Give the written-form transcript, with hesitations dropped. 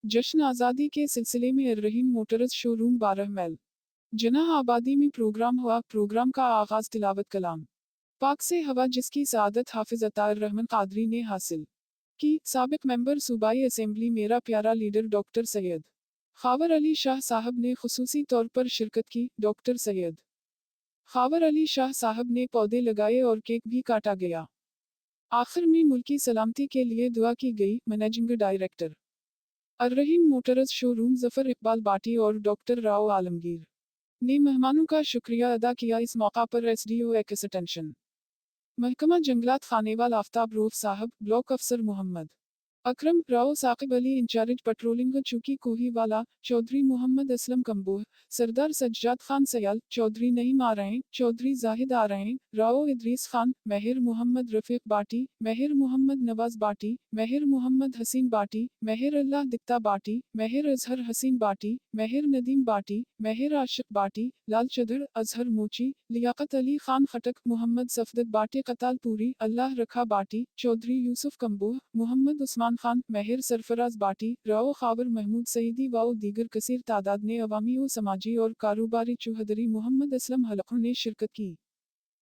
जश्न आज़ादी के सिलसिले में अर्रहीम मोटर्स शोरूम 12 मैल जनाह आबादी में प्रोग्राम हुआ। प्रोग्राम का आगाज तिलावत कलाम पाक से हवा जिसकी सआदत हाफिज अताउर रहमान कादरी ने हासिल की। साबिक मेंबर सूबाई असेंबली मेरा प्यारा लीडर डॉक्टर सैयद खावर अली शाह साहब ने खुसूसी तौर पर शिरकत की। डॉक्टर सैयद खावर अली शाह साहब ने पौधे लगाए और केक भी काटा गया। आखिर में मुल्की सलामती के लिए दुआ की गई। Managing director Arrahim motors showroom Zafar Iqbal Bati और डॉक्टर राव आलमगीर ने मेहमानों का शुक्रिया अदा किया। इस मौका पर एसडीओ एक्सटेंशन महकमा जंगलात खानेवाल आफ्ताब रूफ साहब, ब्लॉक अफसर मोहम्मद अकरम राव, साकिब अली इंचार्ज पेट्रोलिंग चूकी कोहीवाला, चौधरी मोहम्मद असलम कंबोह, सरदार सज्जाद खान सयाल, चौधरी नईम आरैन, चौधरी जाहिद आरैन, राव इदरीस खान, मेहर मोहम्मद रफीक बाटी, मेहर मोहम्मद नवाज बाटी, मेहर मोहम्मद हसीन बाटी, मेहर अल्लाह दिक्ता बाटी, मेहर अजहर हसीन बाटी, मेहर नदीम बाटी, मेहर आशिक बाटी, लाल चदर, अजहर मोची, लियाकत अली खान खटक, मोहम्मद सफदत बाटी कतालपुरी, अल्लाह रखा बाटी, चौधरी यूसुफ कंबोह, मोहम्मद उस्मान खान, मेहर सरफराज बाटी, राव खावर महमूद सईदी व दीगर कसीर तादाद ने अवामी व समाजी और कारोबारी चौहदरी मोहम्मद असलम हलकों ने शिरकत की।